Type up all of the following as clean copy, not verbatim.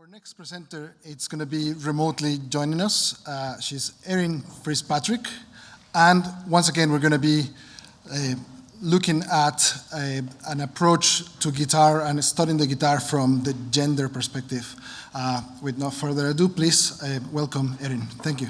Our next presenter, it's going to be remotely joining us. She's Erin Fitzpatrick. And once again, we're going to be looking at an approach to guitar and studying the guitar from the gender perspective. With no further ado, please welcome Erin. Thank you.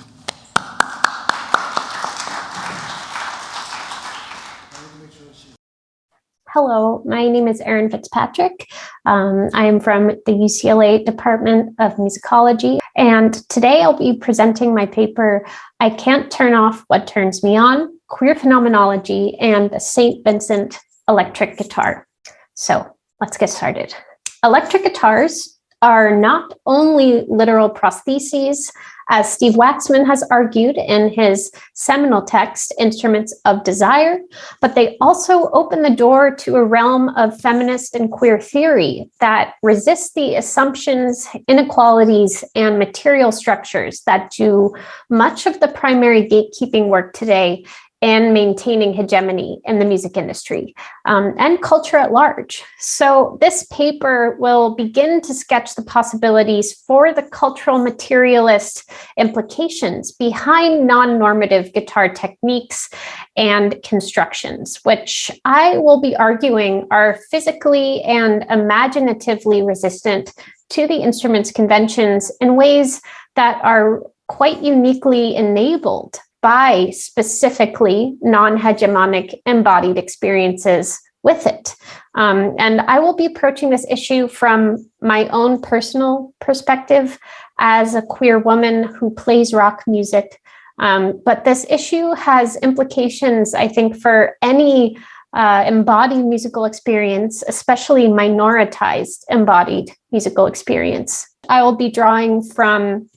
Hello, my name is Erin Fitzpatrick. I am from the UCLA Department of Musicology, and today I'll be presenting my paper, I Can't Turn Off What Turns Me On, Queer Phenomenology and the St. Vincent Electric Guitar. So let's get started. Electric guitars are not only literal prostheses, as Steve Waxman has argued in his seminal text, Instruments of Desire, but they also open the door to a realm of feminist and queer theory that resists the assumptions, inequalities, and material structures that do much of the primary gatekeeping work today and maintaining hegemony in the music industry and culture at large. So this paper will begin to sketch the possibilities for the cultural materialist implications behind non-normative guitar techniques and constructions, which I will be arguing are physically and imaginatively resistant to the instrument's conventions in ways that are quite uniquely enabled by specifically non-hegemonic embodied experiences with it. And I will be approaching this issue from my own personal perspective as a queer woman who plays rock music. But this issue has implications, I think, for any embodied musical experience, especially minoritized embodied musical experience. I will be drawing from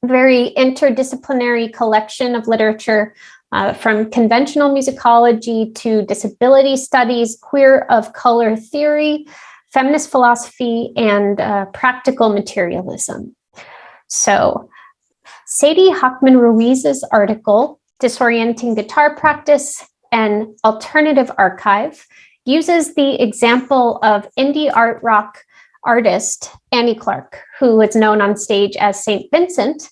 very interdisciplinary collection of literature from conventional musicology to disability studies, queer of color theory, feminist philosophy, and practical materialism. So Sadie Hochman-Ruiz's article, Disorienting Guitar Practice, an Alternative Archive, uses the example of indie art rock artist Annie Clark, who is known on stage as St. Vincent,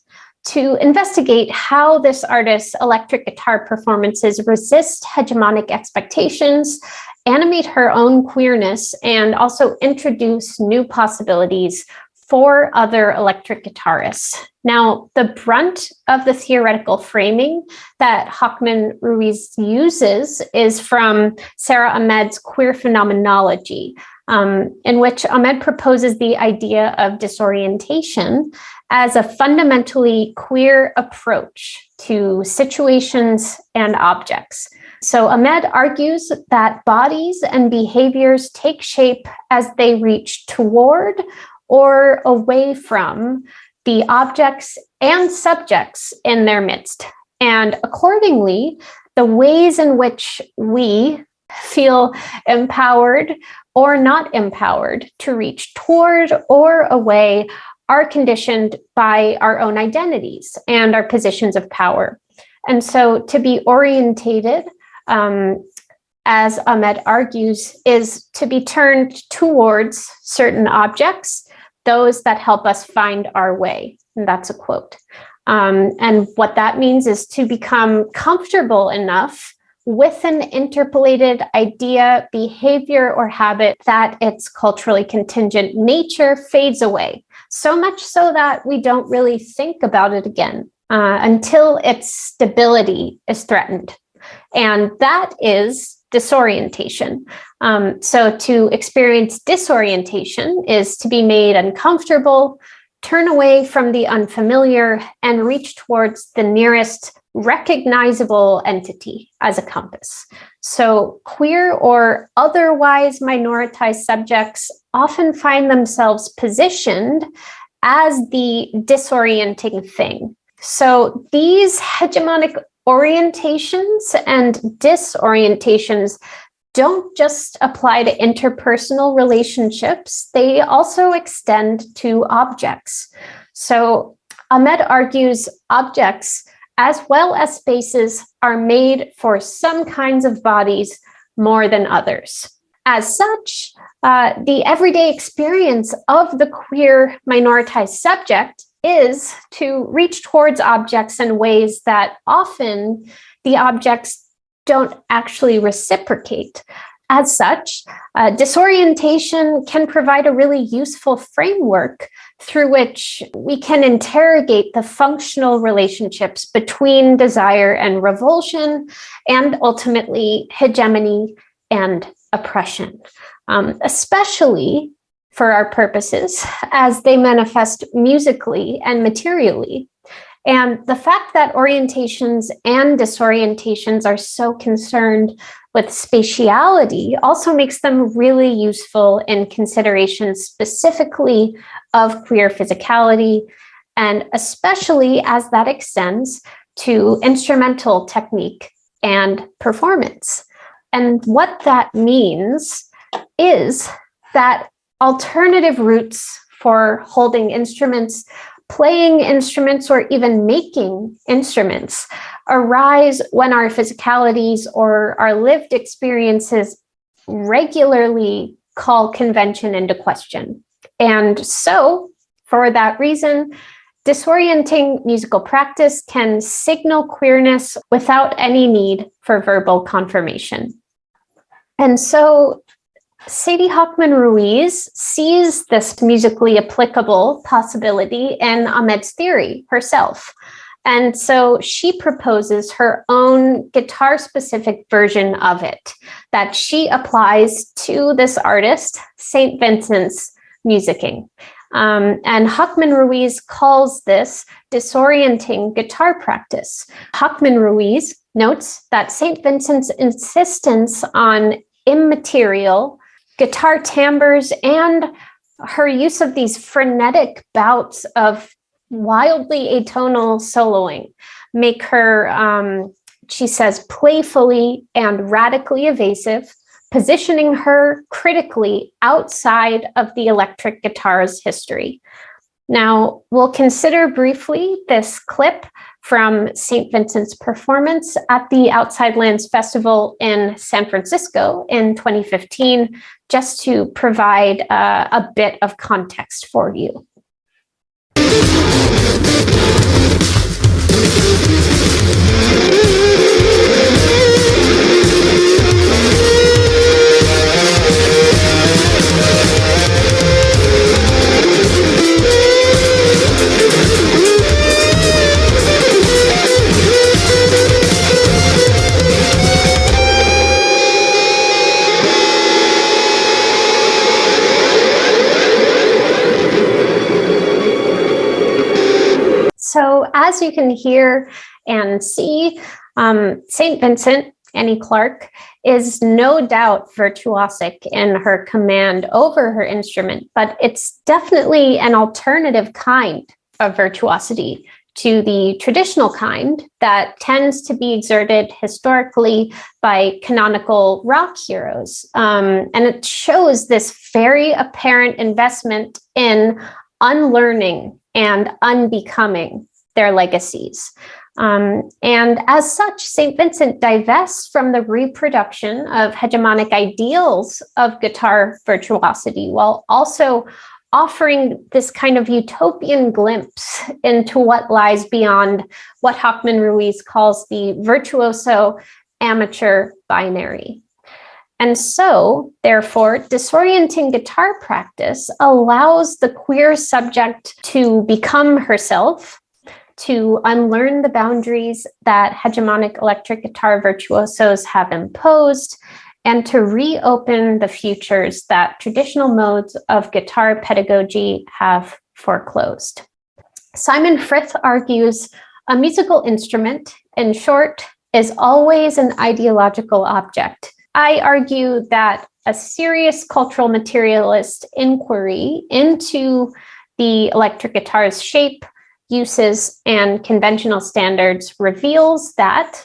to investigate how this artist's electric guitar performances resist hegemonic expectations, animate her own queerness, and also introduce new possibilities for other electric guitarists. Now, the brunt of the theoretical framing that Hochman-Ruiz uses is from Sara Ahmed's Queer Phenomenology, in which Ahmed proposes the idea of disorientation as a fundamentally queer approach to situations and objects. So Ahmed argues that bodies and behaviors take shape as they reach toward or away from the objects and subjects in their midst. And accordingly, the ways in which we feel empowered or not empowered to reach toward or away are conditioned by our own identities and our positions of power. And so to be orientated, as Ahmed argues, is to be turned towards certain objects, those that help us find our way. And that's a quote. And what that means is to become comfortable enough with an interpolated idea, behavior, or habit that its culturally contingent nature fades away. So much so that we don't really think about it again until its stability is threatened. And that is disorientation. So to experience disorientation is to be made uncomfortable, turn away from the unfamiliar, and reach towards the nearest recognizable entity as a compass. So queer or otherwise minoritized subjects often find themselves positioned as the disorienting thing. So these hegemonic orientations and disorientations don't just apply to interpersonal relationships, they also extend to objects. So Ahmed argues objects as well as spaces are made for some kinds of bodies more than others. As such, the everyday experience of the queer minoritized subject is to reach towards objects in ways that often the objects don't actually reciprocate. As such, disorientation can provide a really useful framework through which we can interrogate the functional relationships between desire and revulsion, and ultimately hegemony and oppression, especially for our purposes as they manifest musically and materially. And the fact that orientations and disorientations are so concerned with spatiality also makes them really useful in consideration specifically of queer physicality, and especially as that extends to instrumental technique and performance. And what that means is that alternative routes for holding instruments, playing instruments, or even making instruments arise when our physicalities or our lived experiences regularly call convention into question. And so, for that reason, disorienting musical practice can signal queerness without any need for verbal confirmation. And so Sadie Hochman-Ruiz sees this musically applicable possibility in Ahmed's theory herself. And so she proposes her own guitar-specific version of it that she applies to this artist, St. Vincent's musicking. And Hochman-Ruiz calls this disorienting guitar practice. Hochman-Ruiz notes that St. Vincent's insistence on immaterial guitar timbres and her use of these frenetic bouts of wildly atonal soloing make her, she says, playfully and radically evasive, positioning her critically outside of the electric guitar's history. Now, we'll consider briefly this clip from St. Vincent's performance at the Outside Lands Festival in San Francisco in 2015, just to provide a bit of context for you. So as you can hear and see, St. Vincent, Annie Clark, is no doubt virtuosic in her command over her instrument, but it's definitely an alternative kind of virtuosity to the traditional kind that tends to be exerted historically by canonical rock heroes. And it shows this very apparent investment in unlearning and unbecoming their legacies. And as such, St. Vincent divests from the reproduction of hegemonic ideals of guitar virtuosity while also offering this kind of utopian glimpse into what lies beyond what Hochman-Ruiz calls the virtuoso amateur binary. And so, therefore, disorienting guitar practice allows the queer subject to become herself, to unlearn the boundaries that hegemonic electric guitar virtuosos have imposed, and to reopen the futures that traditional modes of guitar pedagogy have foreclosed. Simon Frith argues a musical instrument, in short, is always an ideological object. I argue that a serious cultural materialist inquiry into the electric guitar's shape, uses, and conventional standards reveals that,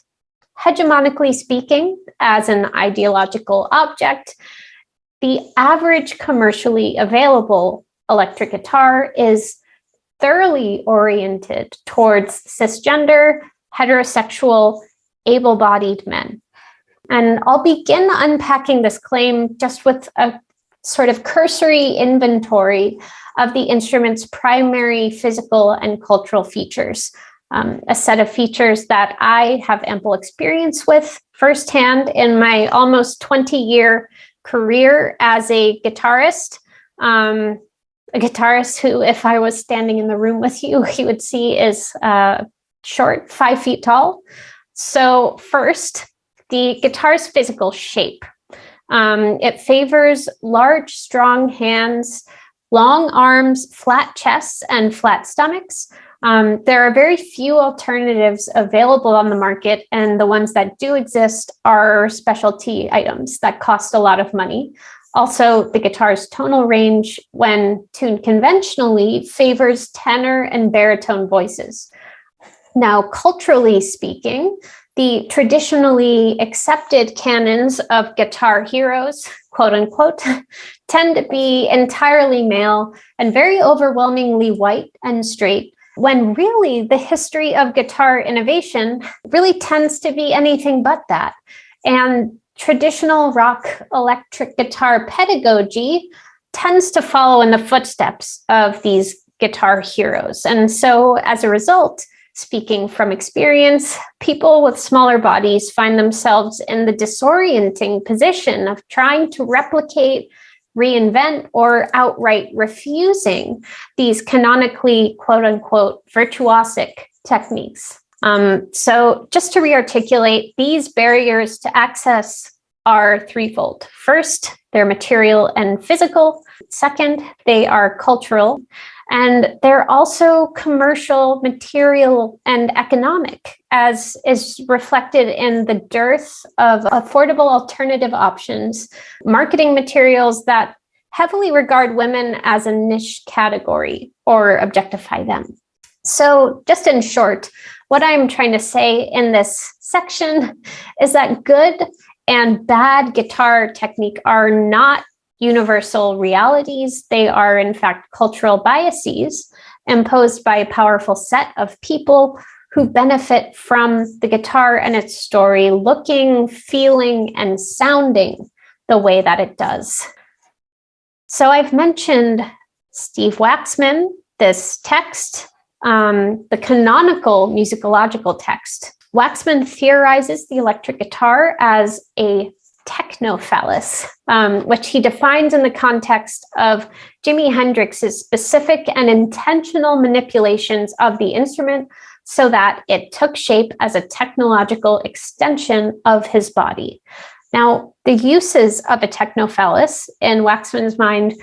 hegemonically speaking, as an ideological object, the average commercially available electric guitar is thoroughly oriented towards cisgender, heterosexual, able-bodied men. And I'll begin unpacking this claim just with a sort of cursory inventory of the instrument's primary physical and cultural features, a set of features that I have ample experience with firsthand in my almost 20-year career as a guitarist. A guitarist who, if I was standing in the room with you, you would see is short, 5 feet tall. So first, the guitar's physical shape. It favors large, strong hands, long arms, flat chests, and flat stomachs. There are very few alternatives available on the market, and the ones that do exist are specialty items that cost a lot of money. Also, the guitar's tonal range, when tuned conventionally, favors tenor and baritone voices. Now, culturally speaking, the traditionally accepted canons of guitar heroes, quote unquote, tend to be entirely male and very overwhelmingly white and straight, when really the history of guitar innovation really tends to be anything but that. And traditional rock electric guitar pedagogy tends to follow in the footsteps of these guitar heroes. And so as a result, speaking from experience, people with smaller bodies find themselves in the disorienting position of trying to replicate, reinvent, or outright refusing these canonically, quote unquote, virtuosic techniques. So just to rearticulate, these barriers to access are threefold. First, they're material and physical. Second, they are cultural. And they're also commercial, material, and economic, as is reflected in the dearth of affordable alternative options, marketing materials that heavily regard women as a niche category or objectify them. So just in short, what I'm trying to say in this section is that good and bad guitar technique are not universal realities. They are, in fact, cultural biases imposed by a powerful set of people who benefit from the guitar and its story looking, feeling, and sounding the way that it does. So I've mentioned Steve Waxman, this text, the canonical musicological text. Waxman theorizes the electric guitar as a technophallus, which he defines in the context of Jimi Hendrix's specific and intentional manipulations of the instrument so that it took shape as a technological extension of his body. Now, the uses of a technophallus in Waxman's mind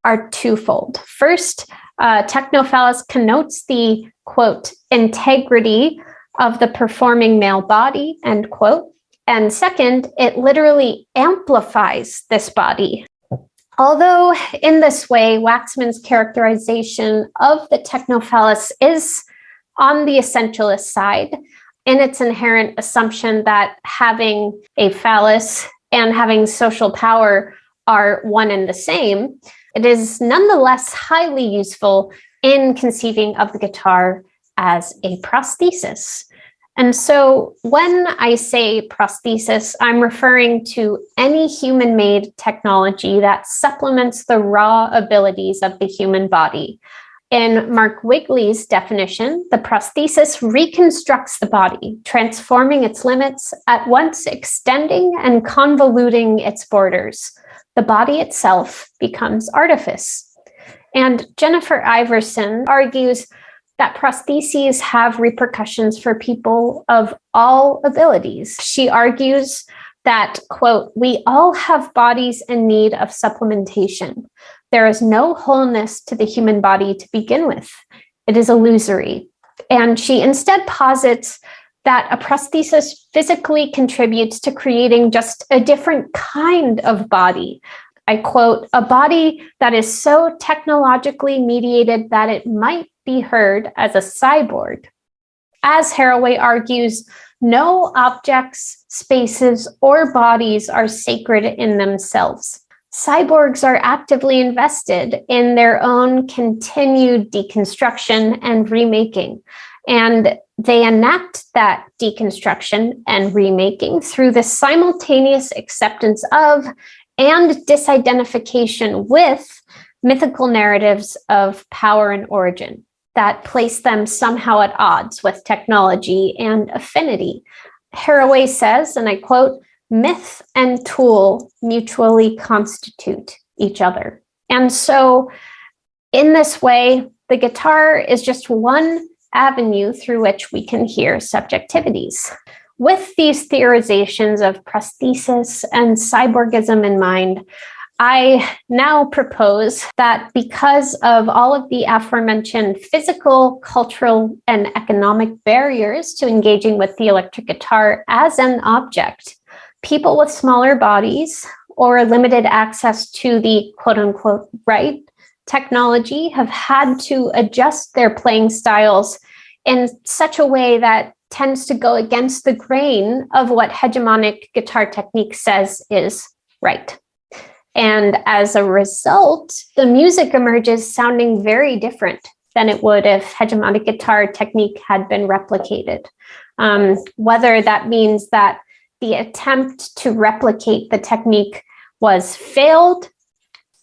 are twofold. First, technophallus connotes the, quote, integrity of the performing male body, end quote. And second, it literally amplifies this body. Although in this way, Waxman's characterization of the technophallus is on the essentialist side in its inherent assumption that having a phallus and having social power are one and the same, it is nonetheless highly useful in conceiving of the guitar as a prosthesis. And so when I say prosthesis, I'm referring to any human-made technology that supplements the raw abilities of the human body. In Mark Wigley's definition, the prosthesis reconstructs the body, transforming its limits, at once extending and convoluting its borders. The body itself becomes artifice. And Jennifer Iverson argues that prostheses have repercussions for people of all abilities. She argues that, quote, we all have bodies in need of supplementation. There is no wholeness to the human body to begin with. It is illusory. And she instead posits that a prosthesis physically contributes to creating just a different kind of body. I quote, a body that is so technologically mediated that it might be heard as a cyborg. As Haraway argues, no objects, spaces, or bodies are sacred in themselves. Cyborgs are actively invested in their own continued deconstruction and remaking. And they enact that deconstruction and remaking through the simultaneous acceptance of and disidentification with mythical narratives of power and origin that place them somehow at odds with technology and affinity. Haraway says, and I quote, "Myth and tool mutually constitute each other." And so in this way, the guitar is just one avenue through which we can hear subjectivities. With these theorizations of prosthesis and cyborgism in mind, I now propose that because of all of the aforementioned physical, cultural, and economic barriers to engaging with the electric guitar as an object, people with smaller bodies or limited access to the quote-unquote right technology have had to adjust their playing styles in such a way that tends to go against the grain of what hegemonic guitar technique says is right. And as a result, the music emerges sounding very different than it would if hegemonic guitar technique had been replicated. Whether that means that the attempt to replicate the technique was failed,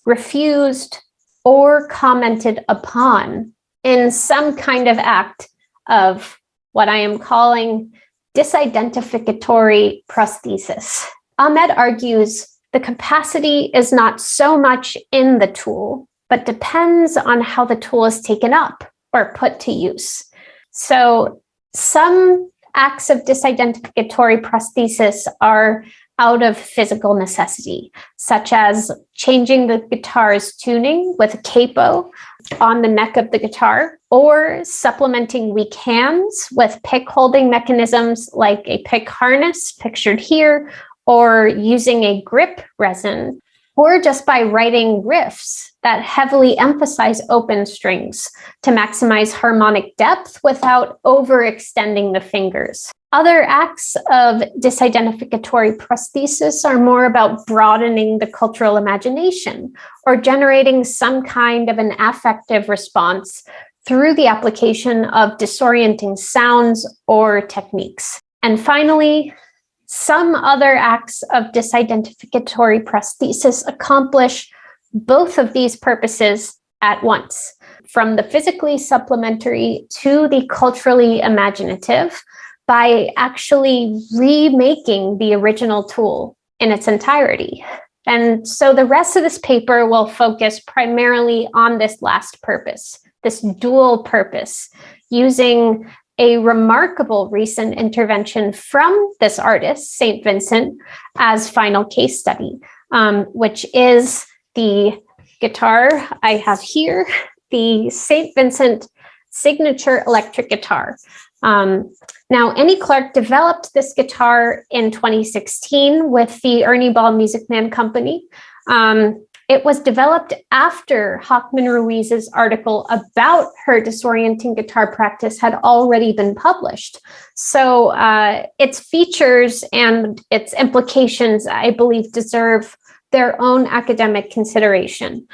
refused, or commented upon in some kind of act of what I am calling disidentificatory prosthesis. Ahmed argues the capacity is not so much in the tool, but depends on how the tool is taken up or put to use. So some acts of disidentificatory prosthesis are out of physical necessity, such as changing the guitar's tuning with a capo on the neck of the guitar, or supplementing weak hands with pick holding mechanisms like a pick harness pictured here, or using a grip resin, or just by writing riffs that heavily emphasize open strings to maximize harmonic depth without overextending the fingers. Other acts of disidentificatory prosthesis are more about broadening the cultural imagination or generating some kind of an affective response through the application of disorienting sounds or techniques. And finally, some other acts of disidentificatory prosthesis accomplish both of these purposes at once, from the physically supplementary to the culturally imaginative, by actually remaking the original tool in its entirety. And so the rest of this paper will focus primarily on this last purpose, this dual purpose, using a remarkable recent intervention from this artist, St. Vincent, as final case study, which is the guitar I have here, the St. Vincent Signature electric guitar. Now, Annie Clark developed this guitar in 2016 with the Ernie Ball Music Man company. It was developed after Hochman-Ruiz's article about her disorienting guitar practice had already been published. So its features and its implications, I believe, deserve their own academic consideration.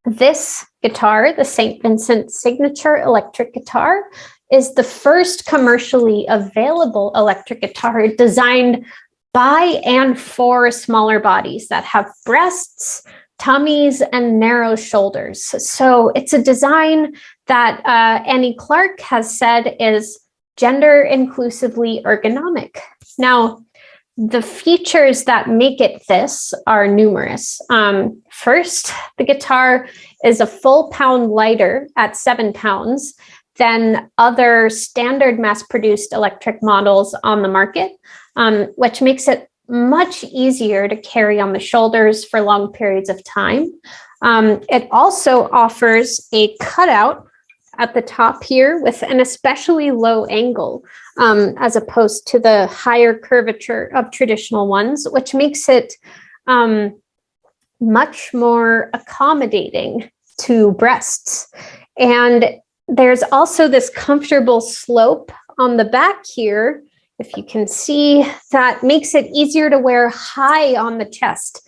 This guitar, the St. Vincent Signature electric guitar, is the first commercially available electric guitar designed by and for smaller bodies that have breasts, tummies, and narrow shoulders. So it's a design that Annie Clark has said is gender inclusively ergonomic. Now, the features that make it this are numerous. First, the guitar is a full pound lighter at 7 pounds than other standard mass-produced electric models on the market, which makes it much easier to carry on the shoulders for long periods of time. It also offers a cutout at the top here with an especially low angle, as opposed to the higher curvature of traditional ones, which makes it much more accommodating to breasts. And there's also this comfortable slope on the back here, if you can see, that makes it easier to wear high on the chest.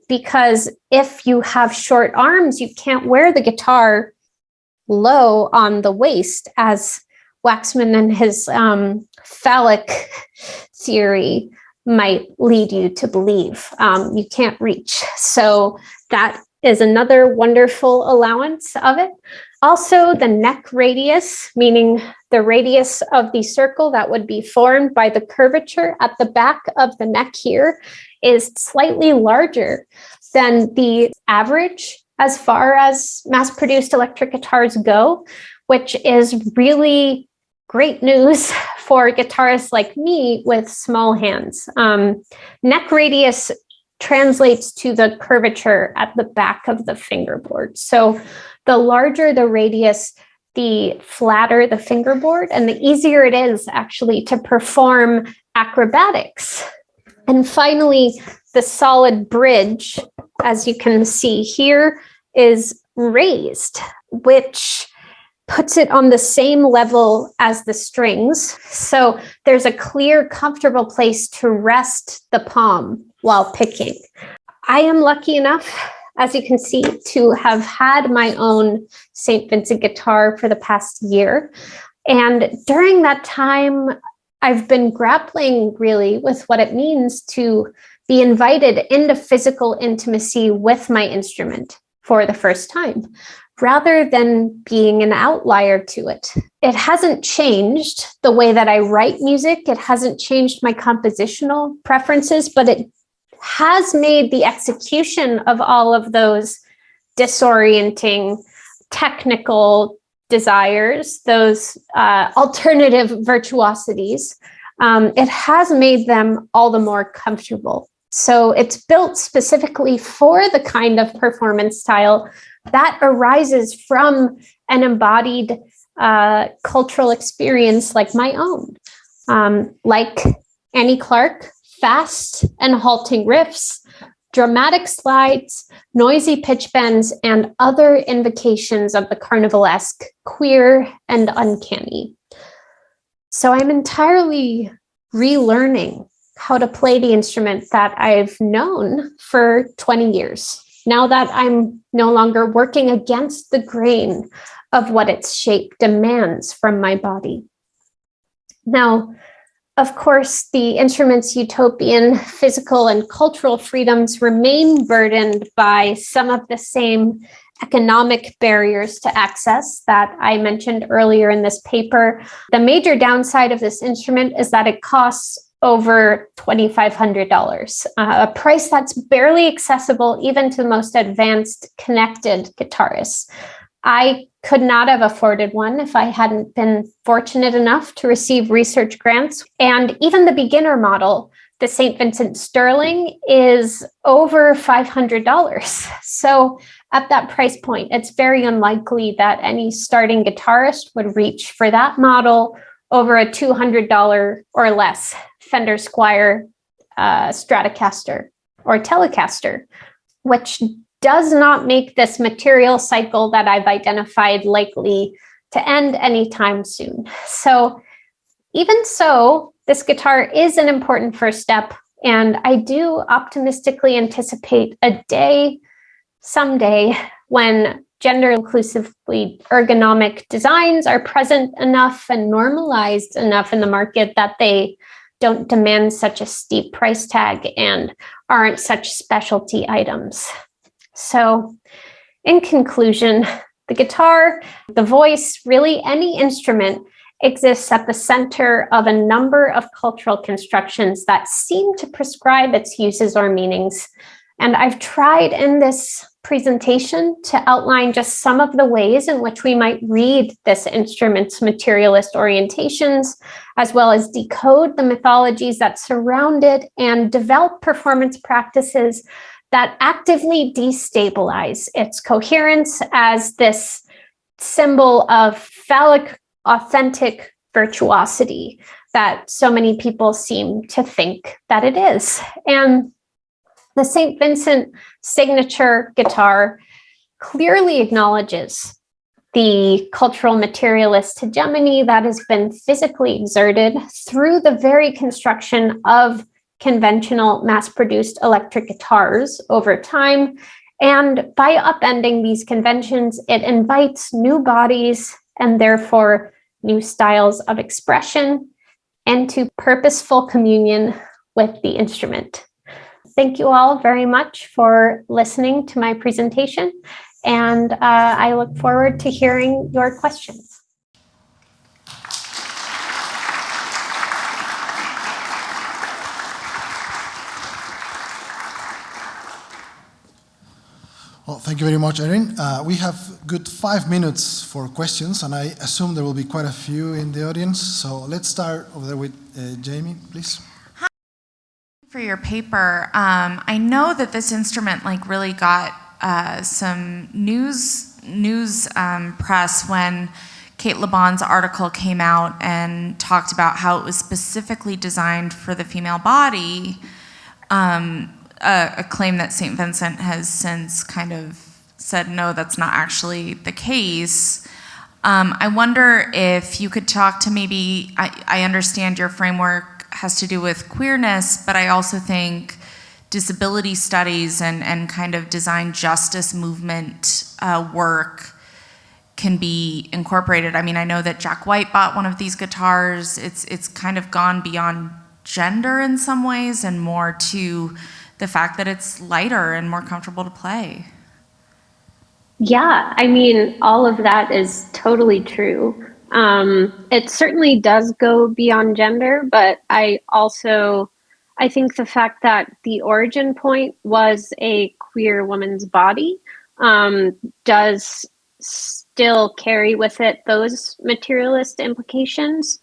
Because if you have short arms, you can't wear the guitar low on the waist, as Waxman and his phallic theory might lead you to believe. You can't reach. So that is another wonderful allowance of it. Also, the neck radius, meaning the radius of the circle that would be formed by the curvature at the back of the neck here, is slightly larger than the average as far as mass-produced electric guitars go, which is really great news for guitarists like me with small hands. Neck radius translates to the curvature at the back of the fingerboard. So the larger the radius, the flatter the fingerboard, and the easier it is actually to perform acrobatics. And finally, the solid bridge, as you can see here, is raised, which puts it on the same level as the strings. So there's a clear, comfortable place to rest the palm while picking. I am lucky enough, as you can see, to have had my own St. Vincent guitar for the past year. And during that time, I've been grappling really with what it means to be invited into physical intimacy with my instrument for the first time, rather than being an outlier to it. It hasn't changed the way that I write music. It hasn't changed my compositional preferences, but it has made the execution of all of those disorienting technical desires, those alternative virtuosities, it has made them all the more comfortable. So it's built specifically for the kind of performance style that arises from an embodied cultural experience like my own. Like Annie Clark, fast and halting riffs, dramatic slides, noisy pitch bends, and other invocations of the carnivalesque, queer, and uncanny. So I'm entirely relearning how to play the instrument that I've known for 20 years, now that I'm no longer working against the grain of what its shape demands from my body. Now, of course, the instrument's utopian physical and cultural freedoms remain burdened by some of the same economic barriers to access that I mentioned earlier in this paper. The major downside of this instrument is that it costs over $2,500, a price that's barely accessible even to the most advanced connected guitarists. I could not have afforded one if I hadn't been fortunate enough to receive research grants. And even the beginner model, the St. Vincent Sterling, is over $500. So at that price point, it's very unlikely that any starting guitarist would reach for that model over a $200 or less Fender Squier Stratocaster or Telecaster, which does not make this material cycle that I've identified likely to end anytime soon. So even so, this guitar is an important first step, and I do optimistically anticipate a day someday when gender inclusively ergonomic designs are present enough and normalized enough in the market that they don't demand such a steep price tag and aren't such specialty items. So in conclusion, the guitar, the voice, really any instrument exists at the center of a number of cultural constructions that seem to prescribe its uses or meanings. And I've tried in this presentation to outline just some of the ways in which we might read this instrument's materialist orientations, as well as decode the mythologies that surround it and develop performance practices that actively destabilize its coherence as this symbol of phallic, authentic virtuosity that so many people seem to think that it is. And the St. Vincent Signature guitar clearly acknowledges the cultural materialist hegemony that has been physically exerted through the very construction of conventional mass-produced electric guitars over time, And by upending these conventions, it invites new bodies and therefore new styles of expression into purposeful communion with the instrument. Thank you all very much for listening to my presentation, and I look forward to hearing your questions. Well, thank you very much, Erin. We have good 5 minutes for questions, and I assume there will be quite a few in the audience. So let's start over there with Jamie, please. Hi. For your paper, I know that this instrument really got some news press when Kate LeBon's article came out and talked about how it was specifically designed for the female body. A claim that St. Vincent has since kind of said, no, that's not actually the case. I wonder if you could talk to maybe, I understand your framework has to do with queerness, but I also think disability studies and kind of design justice movement work can be incorporated. I mean, I know that Jack White bought one of these guitars. It's kind of gone beyond gender in some ways and more to the fact that it's lighter and more comfortable to play. Yeah, I mean, all of that is totally true. It certainly does go beyond gender, but I think the fact that the origin point was a queer woman's body does still carry with it those materialist implications.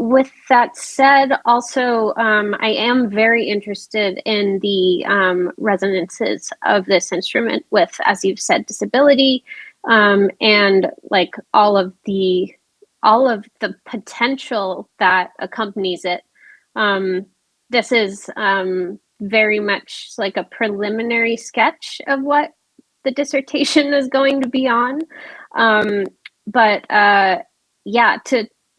With that said, also, I am very interested in the resonances of this instrument with, as you've said, disability, and all of the potential that accompanies it. This is very much like a preliminary sketch of what the dissertation is going to be on.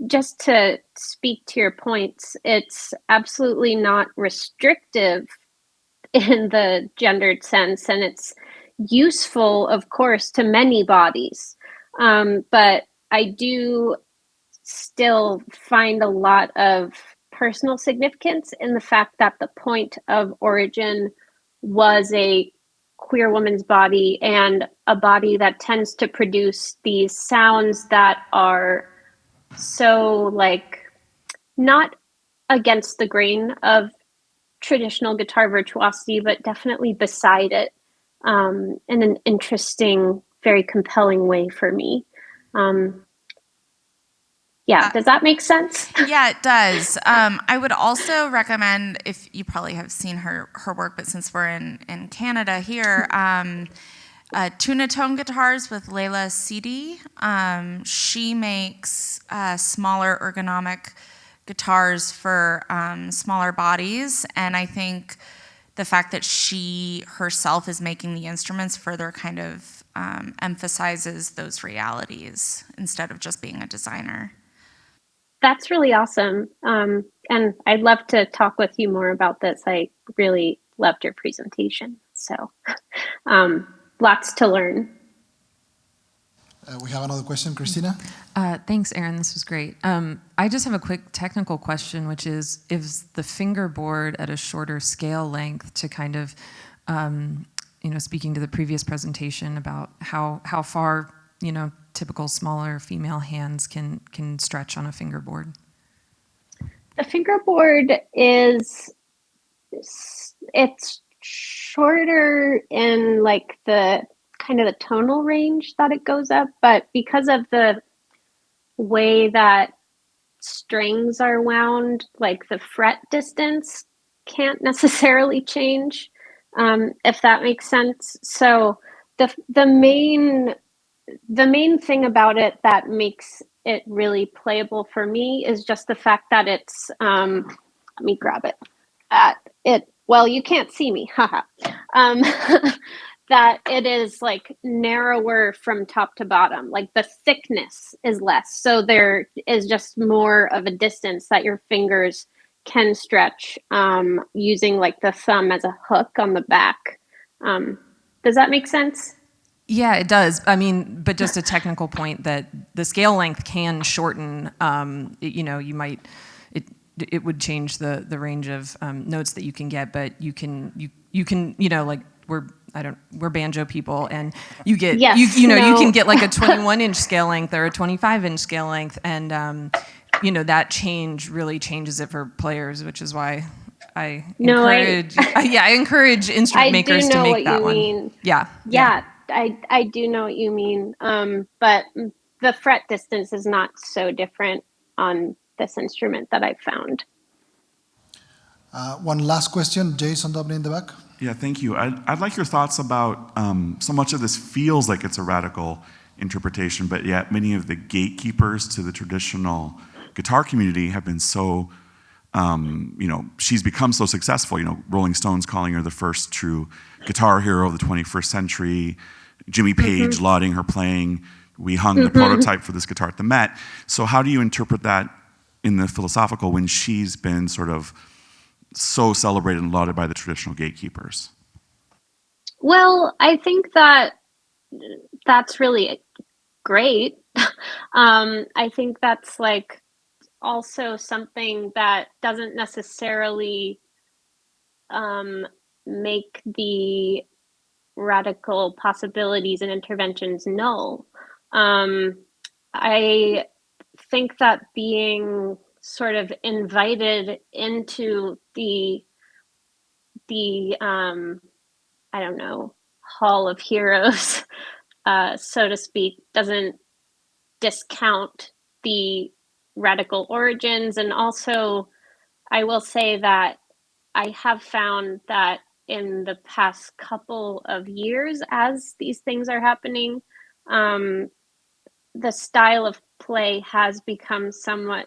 Just to speak to your points, it's absolutely not restrictive in the gendered sense, and it's useful, of course, to many bodies. But I do still find a lot of personal significance in the fact that the point of origin was a queer woman's body, and a body that tends to produce these sounds that are so not against the grain of traditional guitar virtuosity, but definitely beside it in an interesting, very compelling way for me. Does that make sense? Yeah, it does. I would also recommend, if you probably have seen her work, but since we're in Canada here, Tunatone guitars with Leila Sidi. She makes smaller ergonomic guitars for smaller bodies, and I think the fact that she herself is making the instruments further kind of emphasizes those realities instead of just being a designer. That's really awesome. And I'd love to talk with you more about this. I really loved your presentation. So lots to learn. We have another question, Christina. Thanks, Erin. This was great. I just have a quick technical question, which is the fingerboard at a shorter scale length to kind of, speaking to the previous presentation about how far, typical smaller female hands can stretch on a fingerboard? The fingerboard it's shorter in the kind of the tonal range that it goes up, but because of the way that strings are wound, the fret distance can't necessarily change, if that makes sense. So the main thing about it that makes it really playable for me is just the fact that it's let me grab it. Well, you can't see me, haha. That it is narrower from top to bottom, the thickness is less, so there is just more of a distance that your fingers can stretch using the thumb as a hook on the back. Does that make sense? Yeah, it does. I mean, but just a technical point that the scale length can shorten. You might it would change the range of notes that you can get, but you can like we're banjo people, and you get yes, you can get like a 21-inch scale length or a 25-inch scale length, and that change really changes it for players, which is why I encourage instrument makers to make that one. Mean. Yeah. I do know what you mean. But the fret distance is not so different on this instrument that I've found. One last question, Jason Dobney in the back. Yeah, thank you. I'd like your thoughts about so much of this feels like it's a radical interpretation, but yet many of the gatekeepers to the traditional guitar community have been so, she's become so successful. Rolling Stones calling her the first true guitar hero of the 21st century, Jimmy Page lauding her playing. We hung the prototype for this guitar at the Met. So how do you interpret that in the philosophical when she's been sort of so celebrated and lauded by the traditional gatekeepers? Well, I think that that's really great. I think that's like also something that doesn't necessarily make the radical possibilities and interventions null. I think that being sort of invited into the I don't know, Hall of Heroes, so to speak, doesn't discount the radical origins. And also, I will say that I have found that in the past couple of years, as these things are happening, the style of play has become somewhat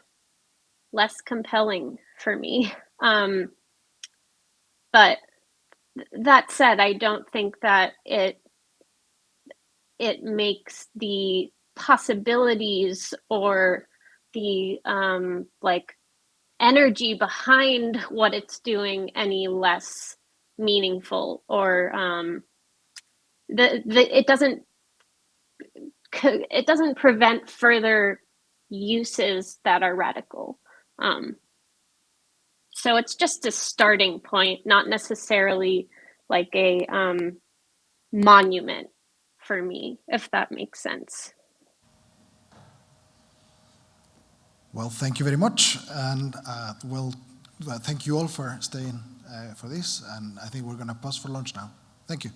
less compelling for me. But that said, I don't think that it makes the possibilities or the like energy behind what it's doing any less meaningful, or it doesn't prevent further uses that are radical. So it's just a starting point, not necessarily like a monument for me, if that makes sense. Well, thank you very much, and thank you all for staying for this, and I think we're going to pause for lunch now. Thank you.